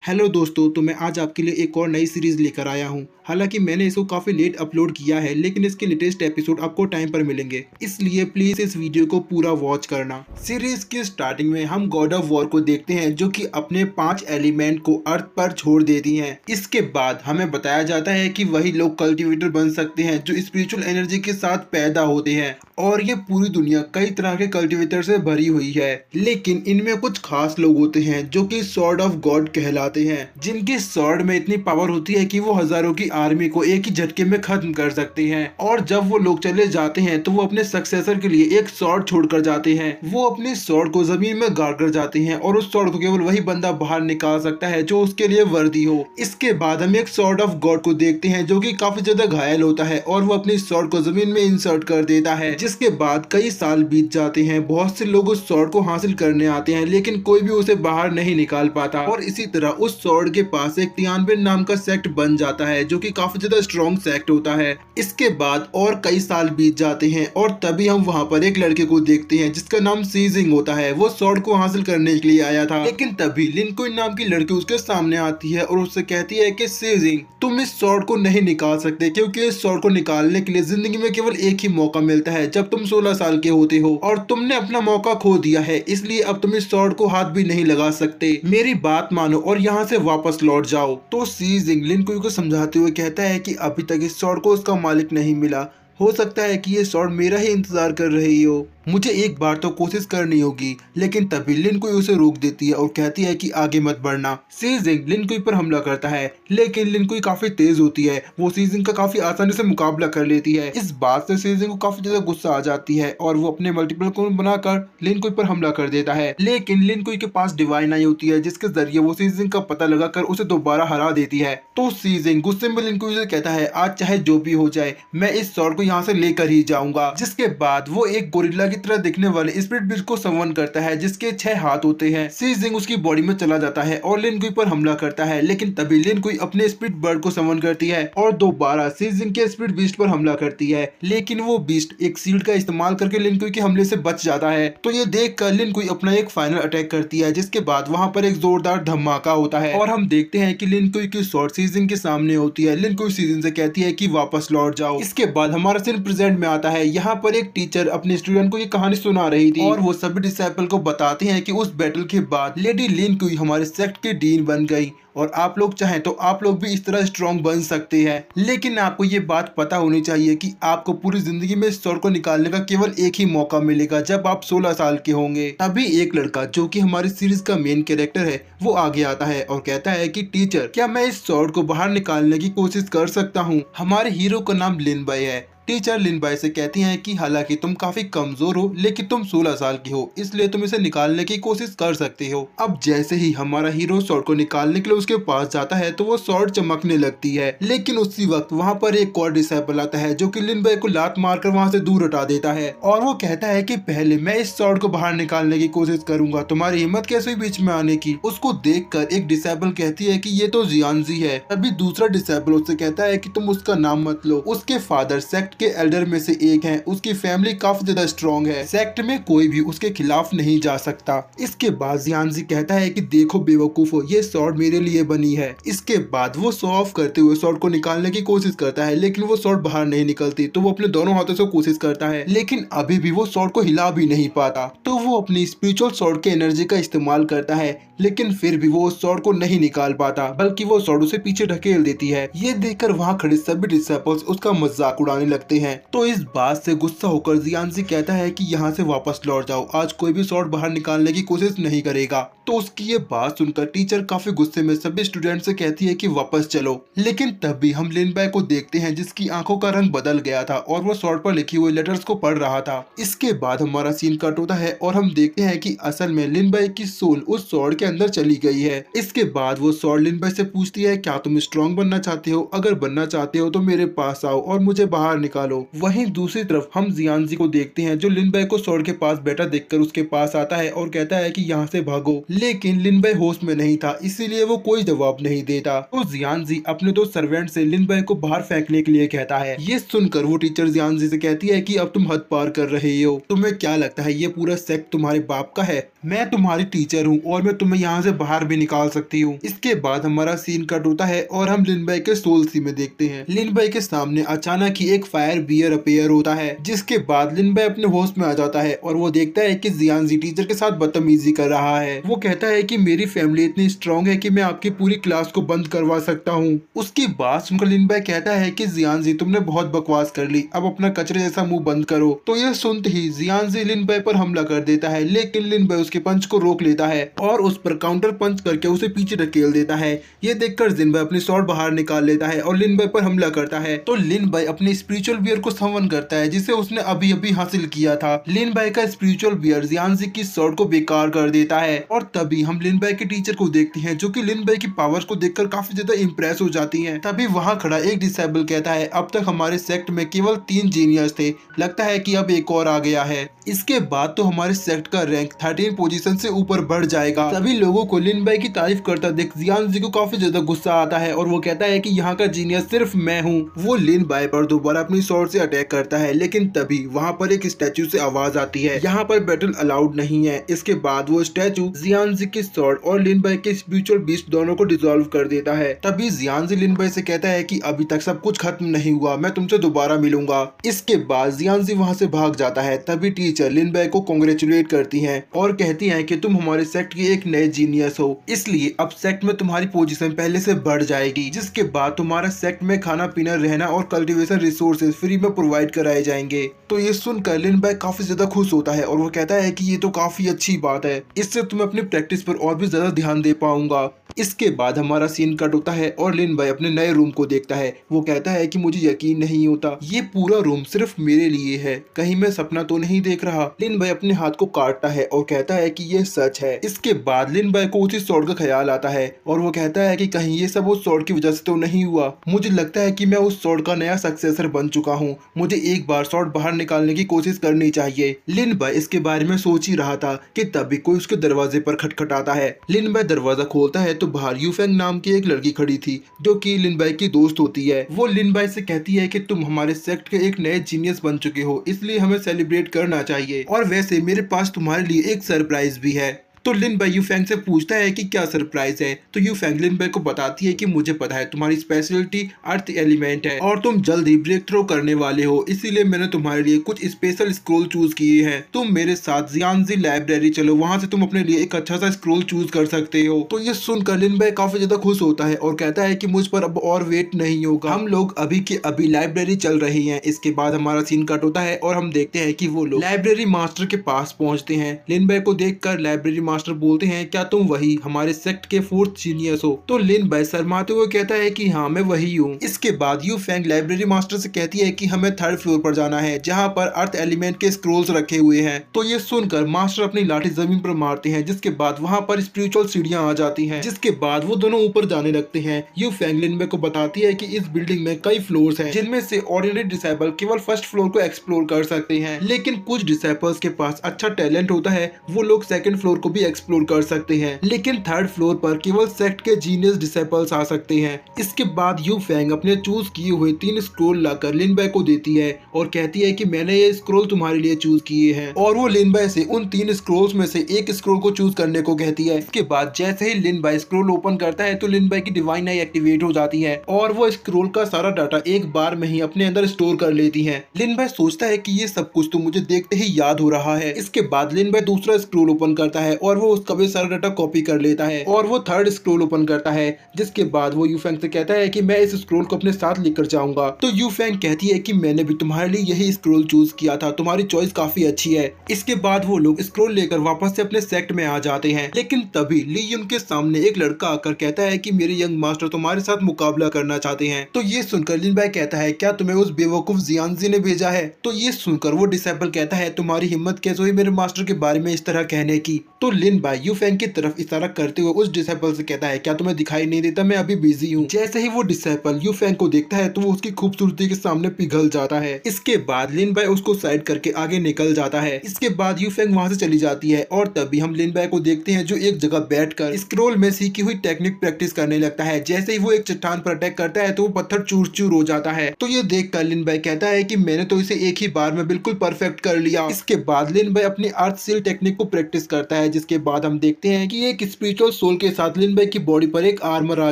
Hello दोस्तों, तो मैं आज आपके लिए एक और नई सीरीज लेकर आया हूं। हालांकि मैंने इसको काफ़ी लेट अपलोड किया है, लेकिन इसके लेटेस्ट एपिसोड आपको टाइम पर मिलेंगे, इसलिए प्लीज़ इस वीडियो को पूरा वॉच करना। सीरीज की स्टार्टिंग में हम गॉड ऑफ वॉर को देखते हैं, जो कि अपने 5 एलिमेंट को अर्थ पर छोड़ देती हैं। इसके बाद हमें बताया जाता है कि वही लोग कल्टिवेटर बन सकते हैं जो स्पिरिचुअल एनर्जी के साथ पैदा होते हैं, और ये पूरी दुनिया कई तरह के कल्टिवेटर से भरी हुई है। लेकिन इनमें कुछ खास लोग होते हैं जो कि सॉर्ड ऑफ गॉड कहलाते हैं, जिनकी सॉर्ड में इतनी पावर होती है कि वो हजारों की आर्मी को एक ही झटके में खत्म कर सकते हैं। और जब वो लोग चले जाते हैं तो वो अपने सक्सेसर के लिए एक सॉर्ड छोड़कर जाते हैं। वो अपनी सॉर्ड को जमीन में गाड़ कर जाते हैं, और उस सॉर्ड को केवल वही बंदा बाहर निकाल सकता है जो उसके लिए वर्दी हो। इसके बाद हम एक सॉर्ड ऑफ गॉड को देखते हैं जो कि काफी ज्यादा घायल होता है, और वो अपनी सॉर्ड को जमीन में इंसर्ट कर देता है। जिसके बाद कई साल बीत जाते हैं। बहुत से लोग उस सॉर्ड को हासिल करने आते हैं, लेकिन कोई भी उसे बाहर नहीं निकाल पाता। और इसी तरह उस सॉर्ड के पास एक तियानबेन नाम का सेक्ट बन जाता है, जो कि काफी ज्यादा स्ट्रॉन्ग सेक्ट होता है। इसके बाद और कई साल बीत जाते हैं, और तभी हम वहाँ पर एक लड़के को देखते हैं जिसका नाम सीजिंग होता है। वो सॉर्ड को हासिल करने के लिए आया था, लेकिन तभी लिन कुइन नाम की लड़की उसके सामने आती है और उससे कहती है कि सीजिंग, तुम इस सॉर्ड को नहीं निकाल सकते, क्योंकि इस सॉर्ड को निकालने के लिए जिंदगी में केवल एक ही मौका मिलता है, जब तुम 16 साल के होते हो, और तुमने अपना मौका खो दिया है, इसलिए अब तुम इस सॉर्ड को हाथ भी नहीं लगा सकते। मेरी बात मानो और यहाँ से वापस लौट जाओ। तो सीजिंग लिन कुइन को समझाते हुए कहता है कि अभी तक इस सॉर्ड को उसका मालिक नहीं मिला, हो सकता है कि ये सॉर्ड मेरा ही इंतजार कर रही हो, मुझे एक बार तो कोशिश करनी होगी। लेकिन तभी लिन कुई उसे रोक देती है और कहती है कि आगे मत बढ़ना। सीजिंग लिन कुई पर हमला करता है, लेकिन लिन कुई काफी तेज होती है, वो सीजिंग का काफी आसानी से मुकाबला कर लेती है। इस बात से सीजिंग को काफी ज्यादा गुस्सा आ जाती है, और वो अपने मल्टीपल को बनाकर लिन कुई पर हमला कर देता है। लेकिन लिन कुई के पास डिवाइन आई होती है, जिसके जरिए वो सीजिंग का पता लगाकर उसे दोबारा हरा देती है। तो सीजिंग गुस्से में लिन कुई से कहता है, आज चाहे जो भी हो जाए, मैं इस सॉर्ड को यहाँ से लेकर ही जाऊंगा। जिसके बाद वो एक गोरिल्ला की तरह दिखने वाले स्पिरिट बीस्ट को समवन करता है, जिसके 6 हाथ होते हैं। सीजिंग उसकी बॉडी में चला जाता है और लिन कुई पर हमला करता है, लेकिन तभी लिन कुई अपने स्पिरिट बर्ड को समवन करती है और दोबारा सीजिंग के स्पिरिट बीस्ट पर हमला करती है। लेकिन वो बीस्ट एक शील्ड का इस्तेमाल करके लिन कुई के हमले से बच जाता है। तो ये देखकर लिन कुई अपना एक फाइनल अटैक करती है, जिसके बाद वहां पर एक जोरदार धमाका होता है, और हम देखते हैं कि लिन कुई की स्वॉर्ड सीजिंग के सामने होती है। लिन कुई सीजिंग से कहती है कि वापस लौट जाओ। इसके बाद हमारा सीन प्रेजेंट में आता है। यहाँ पर एक टीचर अपने स्टूडेंट को ये कहानी सुना रही थी, और वो सभी डिसाइपल को बताते हैं कि उस बैटल के बाद लेडी लिन कुई हमारे सेक्ट की डीन बन गई, और आप लोग चाहें तो आप लोग भी इस तरह स्ट्रॉन्ग बन सकते हैं। लेकिन आपको ये बात पता होनी चाहिए कि आपको पूरी जिंदगी में इस सॉर्ड को निकालने का केवल एक ही मौका मिलेगा, जब आप 16 साल के होंगे। तभी एक लड़का जो कि हमारी सीरीज का मेन कैरेक्टर है, वो आगे आता है और कहता है कि टीचर, क्या मैं इस सॉर्ड को बाहर निकालने की कोशिश कर सकता हूँ। हमारे हीरो का नाम लिन बाई है। टीचर लिन बाई से कहती हैं कि हालांकि तुम काफी कमजोर हो, लेकिन तुम 16 साल की हो, इसलिए तुम इसे निकालने की कोशिश कर सकते हो। अब जैसे ही हमारा हीरो सॉर्ड को निकालने के लिए उसके पास जाता है, तो वो सॉर्ड चमकने लगती है। लेकिन उसी वक्त वहाँ पर एक और डिसाइपल आता है, जो कि लिन बाई को लात मारकर वहाँ से दूर हटा देता है, और वो कहता है कि पहले मैं इस सॉर्ड को बाहर निकालने की कोशिश करूंगा, तुम्हारी हिम्मत कैसे हुई बीच में आने की। उसको देखकर एक डिसाइपल कहती है कि ये तो जियानजी है। तभी दूसरा डिसाइपल उससे कहता है कि तुम उसका नाम मत लो, उसके फादर सेक्ट के एल्डर में से एक हैं, उसकी फैमिली काफी ज्यादा स्ट्रॉन्ग है, सेक्ट में कोई भी उसके खिलाफ नहीं जा सकता। इसके बाद जियानजी कहता है कि देखो बेवकूफो, ये सॉर्ड मेरे लिए बनी है। इसके बाद वो शो ऑफ करते हुए सॉर्ड को निकालने की कोशिश करता है, लेकिन वो सॉर्ड बाहर नहीं निकलती। तो वो अपने दोनों हाथों से कोशिश करता है, लेकिन अभी भी वो सॉर्ड को हिला भी नहीं पाता। तो वो अपनी स्पिरिचुअल सॉर्ड के एनर्जी का इस्तेमाल करता है, लेकिन फिर भी वो उस सॉर्ड को नहीं निकाल पाता, बल्कि वो सॉर्ड उसे पीछे ढकेल देती है। ये देखकर वहाँ खड़े सभी डिसाइपल्स उसका मजाक उड़ाने लगते हैं। तो इस बात से गुस्सा होकर जियानजी कहता है कि यहाँ से वापस लौट जाओ, आज कोई भी सॉर्ड बाहर निकालने की कोशिश नहीं करेगा। तो उसकी ये बात सुनकर टीचर काफी गुस्से में सभी स्टूडेंट से कहती है कि वापस चलो। लेकिन तभी हम लिन बाई को देखते हैं, जिसकी आंखों का रंग बदल गया था, और वो सॉर्ड पर लिखी हुई लेटर्स को पढ़ रहा था। इसके बाद हमारा सीन कट होता है, और हम देखते हैं कि असल में लिन बाई की सोल उस सॉर्ड के अंदर चली गई है। इसके बाद वो सॉर्ड लिन बाई से पूछती है, क्या तुम स्ट्रॉन्ग बनना चाहते हो? अगर बनना चाहते हो तो मेरे पास आओ और मुझे बाहर निकालो। वहीं दूसरी तरफ हम जियानजी को देखते हैं, जो लिन बाई को सॉर्ड के पास बैठा देखकर उसके पास आता है और कहता है कि यहाँ से भागो। लेकिन लिन बाई होश में नहीं था, इसीलिए वो कोई जवाब नहीं देता। तो जियानजी अपने 2 सर्वेंट से लिन बाई को बाहर फेंकने के लिए कहता है। ये सुनकर वो टीचर जियानजी से कहती है कि अब तुम हद पार कर रहे हो, तुम्हें क्या लगता है ये पूरा सेक्ट तुम्हारे बाप का है? मैं तुम्हारी टीचर हूँ और मैं तुम्हें यहाँ से बाहर भी निकाल सकती हूँ। इसके बाद हमारा सीन कट होता है और हम लिन बाई के सोल सी में देखते हैं। लिन बाई के सामने अचानक ही एक फायर बियर अपीयर होता है, जिसके बाद लिन बाई अपने होश में आ जाता है और वो देखता है कि जियांजी टीचर के साथ बदतमीजी कर रहा है। वो कहता है कि मेरी फैमिली इतनी स्ट्रांग है कि मैं आपकी पूरी क्लास को बंद करवा सकता हूँ। उसकी बात सुनकर लिन बाई कहता है कि जियांजी तुमने बहुत बकवास कर ली, अब अपना कचरे जैसा मुंह बंद करो। तो यह सुनते ही जियांजी लिन बाई पर हमला कर देता है, लेकिन लिन बाई उसके पंच को रोक लेता है और उस पर काउंटर पंच करके उसे पीछे ढकेल देता है। ये देखकर जिन बाई अपनी स्वॉर्ड बाहर निकाल लेता है और लिन बाई पर हमला करता है। तो लिन बाई अपनी स्पिरिचुअल बियर को समन करता है, जिसे उसने अभी अभी हासिल किया था। लिन बाई का स्पिरिचुअल बियर जियांजी की स्वॉर्ड को बेकार कर देता है और तभी हम लिन बाई के टीचर को देखते हैं, जो कि लिन बाई की पावर्स को देखकर काफी ज्यादा इंप्रेस हो जाती हैं। तभी वहां खड़ा एक डिसेबल कहता है, अब तक हमारे सेक्ट में केवल 3 जीनियस थे, लगता है कि अब एक और आ गया है। इसके बाद तो हमारे सेक्ट का रैंक 13 पोजीशन से ऊपर बढ़ जाएगा। सभी लोगों को लिन बाई की तारीफ करता देख जियांजी को काफी ज्यादा गुस्सा आता है और वो कहता है कि यहाँ का जीनियस सिर्फ मैं हूँ। वो लिन बाई पर दोबारा अपनी स्वॉर्ड से अटैक करता है, लेकिन तभी वहाँ पर एक स्टैचू से आवाज आती है, यहाँ पर बैटल अलाउड नहीं है। इसके बाद वो स्टैचू जियांजी की स्वॉर्ड और लिन बाई के स्पिरिचुअल बीस्ट दोनों को डिसॉल्व कर देता है। तभी जियांजी लिन बाई से कहता है कि अभी तक सब कुछ खत्म नहीं हुआ, मैं तुमसे दोबारा मिलूंगा। इसके बाद जियांजी वहाँ से भाग जाता है। तभी टीचर लिन बाई को कांग्रेचुलेट करती हैं और कहती हैं कि तुम हमारे सेक्ट की एक नए जीनियस हो, इसलिए अब सेक्ट में तुम्हारी पोजीशन पहले से बढ़ जाएगी। जिसके बाद तुम्हारा सेक्ट में खाना पीना रहना और कल्टीवेशन रिसोर्सेज फ्री में प्रोवाइड कराए जाएंगे। तो ये सुनकर लिन बाई काफी ज्यादा खुश होता है और वो कहता है कि ये तो काफी अच्छी बात है, इससे तुम्हें अपनी प्रैक्टिस पर और भी ज्यादा ध्यान दे पाऊंगा। इसके बाद हमारा सीन कट होता है और लिन बाई अपने नए रूम को देखता है। वो कहता है कि मुझे यकीन नहीं होता, ये पूरा रूम सिर्फ मेरे लिए है, कहीं मैं सपना तो नहीं देख रहा। लिन बाई अपने हाथ को काटता है और कहता है कि ये सच है। इसके बाद लिन बाई को उसी स्वॉर्ड का ख्याल आता है और वो कहता है कि कहीं ये सब उस स्वॉर्ड की वजह से तो नहीं हुआ। मुझे लगता है कि मैं उस स्वॉर्ड का नया सक्सेसर बन चुका हूँ, मुझे एक बार स्वॉर्ड बाहर निकालने की कोशिश करनी चाहिए। लिन बाई इसके बारे में सोच ही रहा था कि तभी कोई उसके दरवाजे पर खटखटाता है। लिन बाई दरवाजा खोलता है तो बाहर यूफेंग नाम की एक लड़की खड़ी थी, जो कि लिन बाई की दोस्त होती है। वो लिन बाई से कहती है कि तुम हमारे सेक्ट के एक नए जीनियस बन चुके हो, इसलिए हमें सेलिब्रेट करना चाहिए, और वैसे मेरे पास तुम्हारे लिए एक सरप्राइज भी है। तो लिन बाई यूफेंग से पूछता है कि क्या सरप्राइज है। तो यूफेंग लिन बाई को बताती है कि मुझे पता है तुम्हारी स्पेशलिटी अर्थ एलिमेंट है और तुम जल्द ही ब्रेक थ्रो करने वाले हो, इसीलिए मैंने तुम्हारे लिए कुछ स्पेशल स्क्रोल चूज किए हैं। तुम मेरे साथ जियांजी लाइब्रेरी चलो, वहां से तुम अपने लिए एक अच्छा सा स्क्रोल चूज कर सकते हो। तो ये सुनकर लिन बाई काफी ज्यादा खुश होता है और कहता है कि मुझ पर अब और वेट नहीं होगा, हम लोग अभी के अभी लाइब्रेरी चल रही है। इसके बाद हमारा सीन कट होता है और हम देखते हैं कि वो लोग लाइब्रेरी मास्टर के पास पहुंचते हैं। लिन बाई को देखकर लाइब्रेरी मास्टर बोलते हैं, क्या तुम वही हमारे सेक्ट के 4th जीनियस हो? तो लिन बाई शर्माते हुए कहता है कि हाँ मैं वही हूँ। इसके बाद यूफेंग लाइब्रेरी मास्टर से कहती है कि हमें 3rd फ्लोर पर जाना है, जहाँ पर अर्थ एलिमेंट के स्क्रोल्स रखे हुए हैं। तो ये सुनकर मास्टर अपनी लाठी जमीन पर मारते हैं, जिसके बाद वहाँ पर स्पिरिचुअल सीढ़ियाँ आ जाती हैं, जिसके बाद वो दोनों ऊपर जाने लगते हैं। यूफेंग लिन बाई को बताती है कि इस बिल्डिंग में कई फ्लोर्स हैं, जिनमें से ऑर्डिनरी डिसेबल केवल 1st फ्लोर को एक्सप्लोर कर सकते हैं, लेकिन कुछ डिसेबल्स के पास अच्छा टैलेंट होता है, वो लोग 2nd फ्लोर को भी एक्सप्लोर कर सकते हैं, लेकिन 3rd फ्लोर पर केवल सेक्ट के जीनियस डिसेबल्स आ सकते हैं। इसके बाद यूफेंग अपने चूज किए हुए 3 स्क्रोल लाकर लिन बाई को देती है और कहती है कि मैंने ये स्क्रोल तुम्हारे लिए चूज किए हैं, और वो लिन बाई से उन 3 स्क्रोल्स में से एक स्क्रोल को चूज करने को कहती है। इसके बाद जैसे ही लिन बाई स्क्रोल ओपन करता है तो लिन बाई की डिवाइन आई एक्टिवेट हो जाती है और वो स्क्रोल का सारा डाटा एक बार में ही अपने अंदर स्टोर कर लेती है। लिन बाई सोचता है कि ये सब कुछ तो मुझे देखते ही याद हो रहा है। इसके बाद लिन बाई दूसरा स्क्रोल ओपन करता है और वो उसका भी सारा डाटा कॉपी कर लेता है और वो 3rd स्क्रोल ओपन करता है, जिसके बाद वो यूफेंग से कहता है कि मैं इस स्क्रोल को अपने साथ लेकर जाऊंगा। तो यूफेंग कहती है कि मैंने भी तुम्हारे लिए यही स्क्रोल चूज किया था, तुम्हारी चॉइस काफी अच्छी है। इसके बाद वो लोग स्क्रोल लेकर वापस से अपने सेक्ट में आ जाते हैं, लेकिन तभी ली युन के सामने एक लड़का आकर कहता है कि मेरे यंग मास्टर तुम्हारे साथ मुकाबला करना चाहते हैं। तो ये सुनकर लिन बाई कहता है, क्या तुम्हें उस बेवकूफ जियांजी ने भेजा है? तो ये सुनकर वो डिसेबल कहता है, तुम्हारी हिम्मत कैसे हुई मेरे मास्टर के बारे में इस तरह कहने की? तो लिन बाई यूफेंग की तरफ इशारा करते हुए उस डिसेबल से कहता है, क्या तुम्हें दिखाई नहीं देता मैं अभी बिजी हूँ? जैसे ही वो डिसेबल यूफेंग को देखता है तो वो उसकी खूबसूरती के सामने पिघल जाता है। इसके बाद लिन बाई उसको साइड करके आगे निकल जाता है। इसके बाद यूफेंग वहाँ से चली जाती है और तभी हम लिन बाई को देखते हैं, जो एक जगह बैठकर स्क्रोल में सीखी हुई टेक्निक प्रैक्टिस करने लगता है। जैसे ही वो एक चट्टान पर अटैक करता है तो वो पत्थर चूर चूर हो जाता है। तो ये देख कर लिन बाई कहता है कि मैंने तो इसे एक ही बार में बिल्कुल परफेक्ट कर लिया। इसके बाद लिन बाई अपनी अर्थ सील टेक्निक को प्रैक्टिस करता है, जिसके जिसके बाद हम देखते हैं कि एक स्पिरिचुअल सोल के साथ लिन बाई की बॉडी पर एक आर्मर आ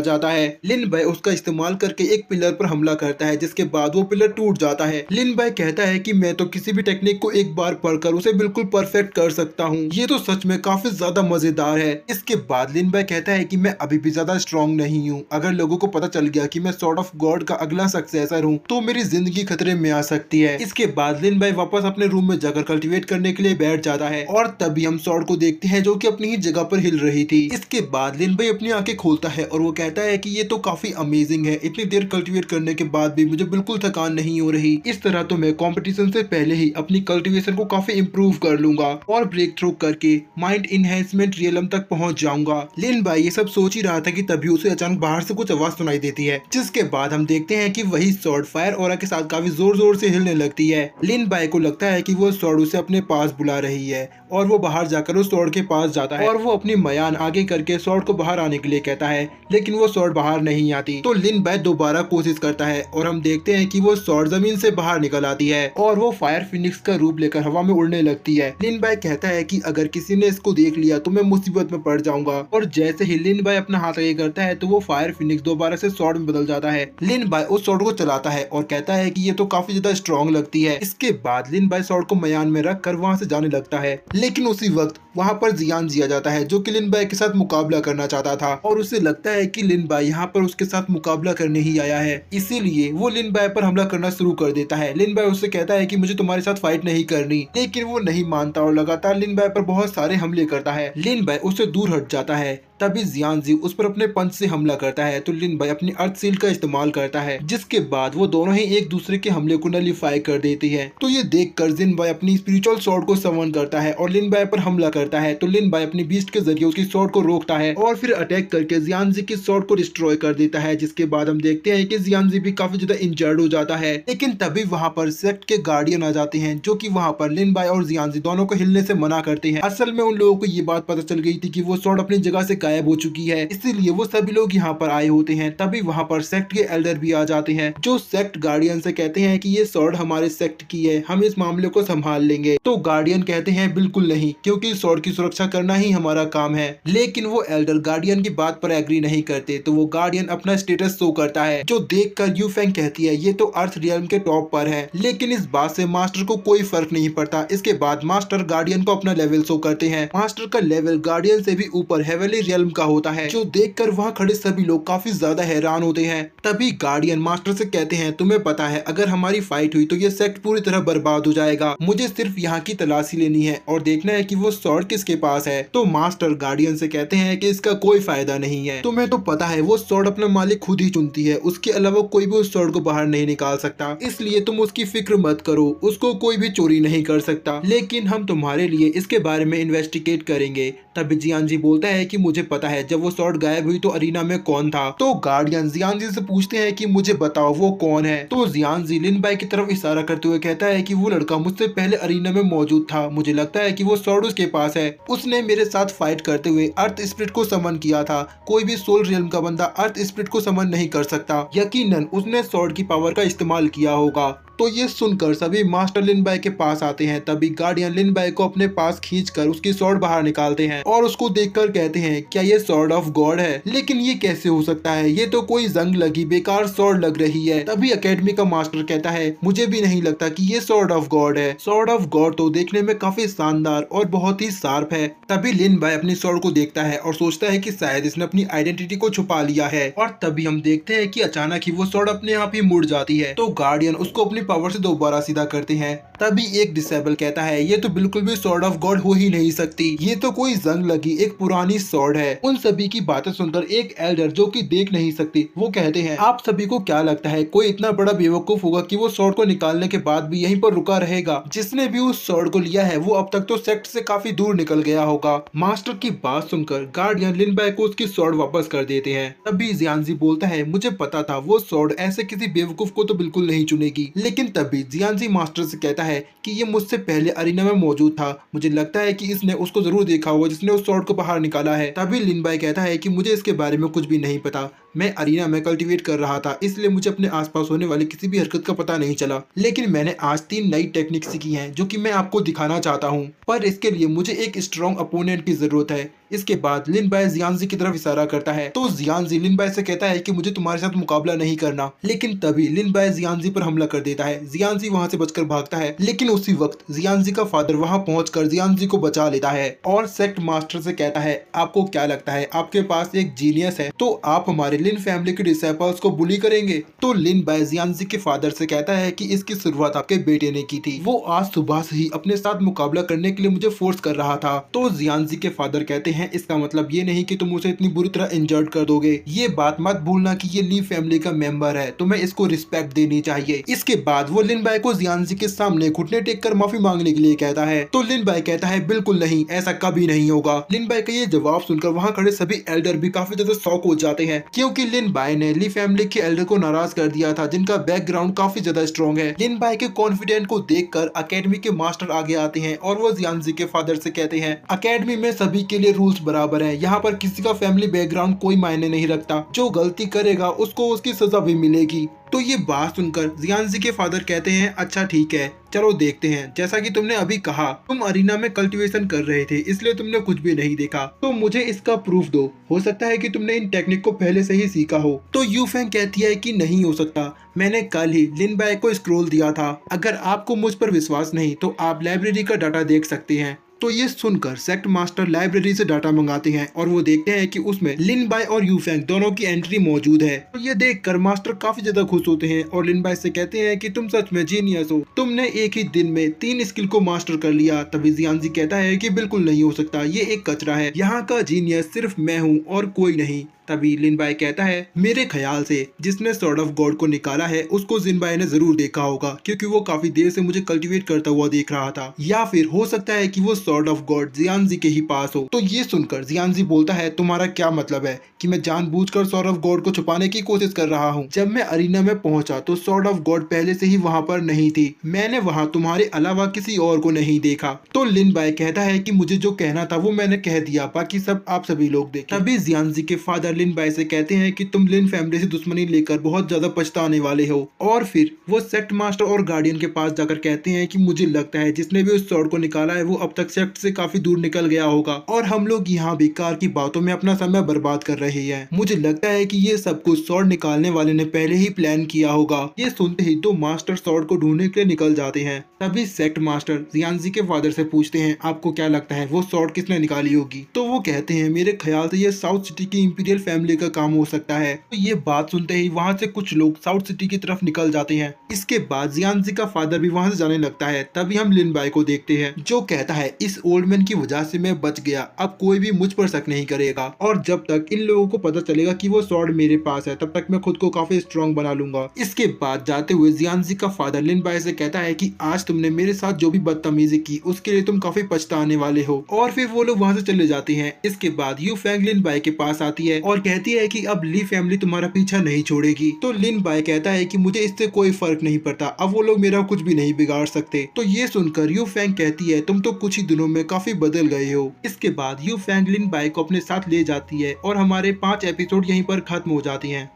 जाता है। लिन बाई उसका इस्तेमाल करके एक पिलर पर हमला करता है, जिसके बाद वो पिलर टूट जाता है। लिन बाई कहता है कि मैं तो किसी भी टेक्निक को एक बार पढ़कर उसे बिल्कुल परफेक्ट कर सकता हूँ, ये तो सच में काफी ज्यादा मजेदार है। इसके बाद लिन बाई कहता है कि मैं अभी भी ज्यादा स्ट्रॉन्ग नहीं हूँ, अगर लोगों को पता चल गया कि मैं सॉर्ड ऑफ गॉड का अगला सक्सेसर हूँ तो मेरी जिंदगी खतरे में आ सकती है। इसके बाद लिन बाई वापस अपने रूम में जाकर कल्टीवेट करने के लिए बैठ जाता है और तभी हम सॉर्ड को देखते हैं जो कि अपनी ही जगह पर हिल रही थी। इसके बाद लिन बाई अपनी आंखें खोलता है और वो कहता है कि ये तो काफी अमेजिंग है, इतनी देर कल्टीवेट करने के बाद भी मुझे बिल्कुल थकान नहीं हो रही। इस तरह तो मैं कंपटीशन से पहले ही अपनी कल्टीवेशन को काफी इम्प्रूव कर लूंगा और ब्रेक थ्रू करके माइंड इनहेंसमेंट रियलम तक पहुंच जाऊंगा। लिन बाई ये सब सोच ही रहा था कि तभी उसे अचानक बाहर से कुछ आवाज सुनाई देती है, जिसके बाद हम देखते हैं कि वही सॉर्ड फायर ऑरा के साथ काफी जोर जोर से हिलने लगती है। लिन बाई को लगता है कि वो सॉर्ड उसे अपने पास बुला रही है और वो बाहर जाकर उस सॉर्ड के पास जाता है और वो अपनी मयान आगे करके सॉर्ड को बाहर आने के लिए कहता है, लेकिन वो सॉर्ड बाहर नहीं आती। तो लिन बाई दोबारा कोशिश करता है और हम देखते हैं कि वो सॉर्ड जमीन से बाहर निकल आती है और वो फायर फिनिक्स का रूप लेकर हवा में उड़ने लगती है। लिन बाई कहता है कि अगर किसी ने इसको देख लिया तो मैं मुसीबत में पड़ जाऊंगा और जैसे ही लिन बाई अपना हाथ आगे करता है तो वो फायर फिनिक्स दोबारा से सॉर्ड में बदल जाता है। लिन बाई उस सॉर्ड को चलाता है और कहता है कि ये तो काफी ज्यादा स्ट्रॉन्ग लगती है। इसके बाद लिन बाई सॉर्ड को मयान में रख कर वहाँ से जाने लगता है, लेकिन उसी वक्त वहाँ पर जियान जी आ जाता है जो कि लिन बाई के साथ मुकाबला करना चाहता था और उसे लगता है कि लिन बाई यहाँ पर उसके साथ मुकाबला करने ही आया है, इसीलिए वो लिन बाई पर हमला करना शुरू कर देता है। लिन बाई उससे कहता है कि मुझे तुम्हारे साथ फाइट नहीं करनी, लेकिन वो नहीं मानता और लगातार लिन बाई पर बहुत सारे हमले करता है। लिन बाई उससे दूर हट जाता है, तभी जियानजी उस पर अपने पंच से हमला करता है तो लिन बाई अपनी अर्थ सील का इस्तेमाल करता है, जिसके बाद वो दोनों ही एक दूसरे के हमले को नलीफाई कर देती है। तो ये देखकर जिन बाई अपनी स्पिरिचुअल स्वॉर्ड को समन करता है और लिन बाई पर हमला करता है। तो लिन बाई अपनी बीस्ट के जरिए उसकी स्वॉर्ड को रोकता है और फिर अटैक करके जियानजी की स्वॉर्ड को डिस्ट्रॉय कर देता है, जिसके बाद हम देखते हैं कि जियानजी भी काफी ज्यादा इंजर्ड हो जाता है। लेकिन तभी वहाँ पर सेक्ट के गार्डियन आ जाते हैं जो कि वहाँ पर लिन बाई और जियानजी दोनों को हिलने से मना करते हैं। असल में उन लोगों को ये बात पता चल गई थी कि वो स्वॉर्ड अपनी जगह से गायब हो चुकी है, इसीलिए वो सभी लोग यहाँ पर आए होते हैं। तभी वहाँ पर सेक्ट के एल्डर भी आ जाते हैं जो सेक्ट गार्डियन से कहते हैं कि ये स्वॉर्ड हमारे सेक्ट की है, हम इस मामले को संभाल लेंगे। तो गार्डियन कहते हैं बिल्कुल नहीं, क्योंकि स्वॉर्ड की सुरक्षा करना ही हमारा काम है। लेकिन वो एल्डर गार्डियन की बात पर एग्री नहीं करते, तो वो गार्डियन अपना स्टेटस शो करता है जो देखकर यू फेंग कहती है ये तो अर्थ रियल्म के टॉप पर है। लेकिन इस बात से मास्टर को कोई फर्क नहीं पड़ता। इसके बाद मास्टर गार्डियन को अपना लेवल शो करते हैं। मास्टर का लेवल गार्डियन से भी ऊपर हेवनली रियल्म का होता है, जो देखकर वहाँ खड़े सभी लोग काफी ज्यादा हैरान होते हैं। तभी गार्डियन मास्टर से कहते हैं तुम्हें पता है अगर हमारी फाइट हुई तो ये सेक्ट पूरी तरह बर्बाद हो जाएगा, मुझे सिर्फ यहाँ की तलाशी लेनी है और देखना है कि वो स्वॉर्ड किसके पास है। तो मास्टर गार्डियन से कहते हैं कि इसका कोई फायदा नहीं है, तुम्हें तो पता है वो स्वॉर्ड अपना मालिक खुद ही चुनती है, उसके अलावा कोई भी उस स्वॉर्ड को बाहर नहीं निकाल सकता, इसलिए तुम उसकी फिक्र मत करो, उसको कोई भी चोरी नहीं कर सकता, लेकिन हम तुम्हारे लिए इसके बारे में इन्वेस्टिगेट करेंगे। तभी जियानजी बोलता है कि मुझे पता है जब वो स्वॉर्ड गायब हुई तो अरीना में कौन था। तो गार्डियन जियानजी से पूछते हैं कि मुझे बताओ वो कौन है। तो जियानजी लिन बाई की तरफ इशारा करते हुए कहता है कि वो लड़का मुझसे पहले अरीना में मौजूद था, मुझे लगता है कि वो स्वॉर्ड उसके पास है, उसने मेरे साथ फाइट करते हुए अर्थ स्पिरिट को समन किया था। कोई भी सोल रियल्म का बंदा अर्थ स्पिरिट को समन नहीं कर सकता, यकीनन उसने स्वॉर्ड की पावर का इस्तेमाल किया होगा। तो ये सुनकर सभी मास्टर लिन बाई के पास आते हैं। तभी गार्डियन लिन बाई को अपने पास खींचकर उसकी स्वॉर्ड बाहर निकालते हैं और उसको देखकर कहते हैं क्या ये स्वॉर्ड ऑफ गॉड है, लेकिन ये कैसे हो सकता है, ये तो कोई जंग लगी बेकार स्वॉर्ड लग रही है। तभी एकेडमी का मास्टर कहता है मुझे भी नहीं लगता कि ये स्वॉर्ड ऑफ गॉड है, स्वॉर्ड ऑफ गॉड तो देखने में काफी शानदार और बहुत ही शार्प है। तभी लिन बाई अपनी स्वॉर्ड को देखता है और सोचता है कि शायद इसने अपनी आइडेंटिटी को छुपा लिया है, और तभी हम देखते हैं कि अचानक ही वो स्वॉर्ड अपने आप ही मुड़ जाती है। तो गार्डियन उसको अपनी पावर से दोबारा सीधा करते हैं। तभी एक डिसेबल कहता है ये तो बिल्कुल भी स्वॉर्ड ऑफ गॉड हो ही नहीं सकती, ये तो कोई जंग लगी एक पुरानी स्वॉर्ड है। उन सभी की बातें सुनकर एक एल्डर जो कि देख नहीं सकती वो कहते हैं आप सभी को क्या लगता है कोई इतना बड़ा बेवकूफ होगा कि वो स्वॉर्ड को निकालने के बाद भी यहीं पर रुका रहेगा? जिसने भी उस स्वॉर्ड को लिया है वो अब तक तो सेक्ट से काफी दूर निकल गया होगा। मास्टर की बात सुनकर गार्डियन लिन बाई को उसकी स्वॉर्ड वापस कर देते हैं। तभी जियानजी बोलता है मुझे पता था वो स्वॉर्ड ऐसे किसी बेवकूफ को तो बिल्कुल नहीं चुनेगी। लेकिन तभी जियानजी मास्टर से कहता है कि ये मुझसे पहले अरीना में मौजूद था, मुझे लगता है कि इसने उसको जरूर देखा होगा जिसने उस स्वॉर्ड को बाहर निकाला है। तभी लिन बाई कहता है कि मुझे इसके बारे में कुछ भी नहीं पता, मैं अरीना में कल्टीवेट कर रहा था, इसलिए मुझे अपने आसपास होने वाली किसी भी हरकत का पता नहीं चला। लेकिन मैंने आज 3 नई टेक्निक सीखी हैं जो कि मैं आपको दिखाना चाहता हूँ, पर इसके लिए मुझे एक स्ट्रॉन्ग अपोनेंट की जरूरत है। इसके बाद लिन बाय जियांजी की तरफ इशारा करता है, तो जियांजी लिन बाय से कहता है कि मुझे तुम्हारे साथ मुकाबला नहीं करना। लेकिन तभी लिन बाय जियांजी पर हमला कर देता है। जियांजी वहां से बचकर भागता है, लेकिन उसी वक्त जियांजी का फादर वहां पहुंचकर जियांजी को बचा लेता है और सेक्ट मास्टर से कहता है, आपको क्या लगता है आपके पास एक जीनियस है तो आप हमारे लिन फैमिली के डिसाइपल्स को बुली करेंगे? तो लिन बाय जियांजी के फादर से कहता है कि इसकी शुरुआत आपके बेटे ने की थी, वो आज सुबह से ही अपने साथ मुकाबला करने के लिए मुझे फोर्स कर रहा था। तो जियांजी के फादर कहते हैं, इसका मतलब ये नहीं कि तुम उसे इतनी बुरी तरह इंजर्ड कर दोगे। ये बात मत भूलना कि ये ली फैमिली का मेंबर है, तुम्हें इसको रिस्पेक्ट देनी चाहिए। इसके बाद वो लिन बाय को जियांजी के सामने घुटने टेक कर माफी मांगने के लिए कहता है, तो लिन बाय कहता है, बिल्कुल नहीं, ऐसा कभी नहीं होगा। लिन बाय का ये जवाब सुनकर वहाँ खड़े सभी एल्डर भी काफी ज्यादा शॉक हो जाते हैं, क्योंकि लिन बाय ने ली फैमिली के एल्डर को नाराज कर दिया था, जिनका बैकग्राउंड काफी ज्यादा स्ट्रॉन्ग है। लिन बाय के कॉन्फिडेंट को देखकर अकेडमी के मास्टर आगे आते हैं और वो जियांजी के फादर से कहते हैं, अकेडमी में सभी के लिए रूल्स बराबर है, यहाँ पर किसी का फैमिली बैकग्राउंड कोई मायने नहीं रखता, जो गलती करेगा उसको उसकी सजा भी मिलेगी। तो ये बात सुनकर जियांजी के फादर कहते हैं, अच्छा ठीक है, चलो देखते हैं। जैसा कि तुमने अभी कहा, तुम अरीना में कल्टीवेशन कर रहे थे, इसलिए तुमने कुछ भी नहीं देखा, तो मुझे इसका प्रूफ दो। हो सकता है कि तुमने इन टेक्निक को पहले से ही सीखा हो। तो यू फेंग कहती है कि नहीं हो सकता, मैंने कल ही लिन बाय को स्क्रॉल दिया था। अगर आपको मुझ पर विश्वास नहीं तो आप लाइब्रेरी का डाटा देख सकते हैं। तो ये सुनकर सेक्ट मास्टर लाइब्रेरी से डाटा मंगाते हैं और वो देखते हैं कि उसमें लिन बाय और यू फेंग दोनों की एंट्री मौजूद है। तो ये देखकर मास्टर काफी ज्यादा खुश होते हैं और लिन बाय से कहते हैं कि तुम सच में जीनियस हो, तुमने एक ही दिन में 3 स्किल को मास्टर कर लिया। तभी जियांजी कहता है कि बिल्कुल नहीं हो सकता, ये एक कचरा है, यहाँ का जीनियस सिर्फ मैं हूँ और कोई नहीं। तभी लिन बाय कहता है, मेरे ख्याल से जिसने सॉर्ड ऑफ गॉड को निकाला है उसको जिन बाय ने जरूर देखा होगा, क्योंकि वो काफी देर से मुझे कल्टीवेट करता हुआ देख रहा था, या फिर हो सकता है कि वो सॉर्ड ऑफ गॉड जियांजी के ही पास हो। तो ये सुनकर जियांजी बोलता है, तुम्हारा क्या मतलब है कि मैं जानबूझकर सॉर्ड ऑफ गॉड को छुपाने की कोशिश कर रहा हूँ? जब मैं अरीना में पहुंचा तो सॉर्ड ऑफ गॉड पहले से ही वहाँ पर नहीं थी, मैंने वहाँ तुम्हारे अलावा किसी और को नहीं देखा। तो लिन बाय कहता है कि मुझे जो कहना था वो मैंने कह दिया, बाकी सब आप सभी लोग देखें। तभी जियांजी के फादर लिन बाय से कहते हैं कि तुम लिन फैमिली से दुश्मनी लेकर बहुत ज्यादा पछताने वाले हो। और फिर वो सेक्ट मास्टर और गार्डियन के पास जाकर कहते हैं कि मुझे लगता है जिसने भी उस सॉर्ड को निकाला है वो अब तक सेक्ट से काफी दूर निकल गया होगा और हम लोग यहाँ बेकार की बातों में अपना समय बर्बाद कर रहे हैं। मुझे लगता है कि ये सब कुछ सॉर्ड निकालने वाले ने पहले ही प्लान किया होगा। ये सुनते ही दो मास्टर सॉर्ड को ढूंढने के लिए निकल जाते हैं। तभी सेक्ट मास्टर जियांजी के फादर से पूछते हैं, आपको क्या लगता है वो सॉर्ड किसने निकाली होगी? तो वो कहते हैं, मेरे ख्याल से ये साउथ सिटी की इंपीरियल फैमिली का काम हो सकता है। तो ये बात सुनते ही वहाँ से कुछ लोग साउथ सिटी की तरफ निकल जाते हैं। इसके बाद जियांजी का फादर भी वहाँ से जाने लगता है। तभी हम लिन बाय को देखते हैं जो कहता है, इस ओल्ड मैन की वजह से मैं बच गया, अब कोई भी मुझ पर शक नहीं करेगा और जब तक इन लोगों को पता चलेगा कि वो सॉर्ड मेरे पास है तब तक मैं खुद को काफी स्ट्रॉन्ग बना लूंगा। इसके बाद जाते हुए जियांजी का फादर लिन बाय से कहता है कि आज तुमने मेरे साथ जो भी बदतमीजी की उसके लिए तुम काफी पछताने वाले हो। और फिर वो लोग वहाँ से चले जाते हैं। इसके बाद यू फेंग लिन बाय के पास आती है और कहती है कि अब ली फैमिली तुम्हारा पीछा नहीं छोड़ेगी। तो लिन बाय कहता है कि मुझे इससे कोई फर्क नहीं पड़ता, अब वो लोग मेरा कुछ भी नहीं बिगाड़ सकते। तो ये सुनकर यू फेंग कहती है, तुम तो कुछ ही दिनों में काफी बदल गए हो। इसके बाद यू फेंग लिन बाय को अपने साथ ले जाती है और हमारे 5 एपिसोड यहीं पर खत्म हो जाती हैं।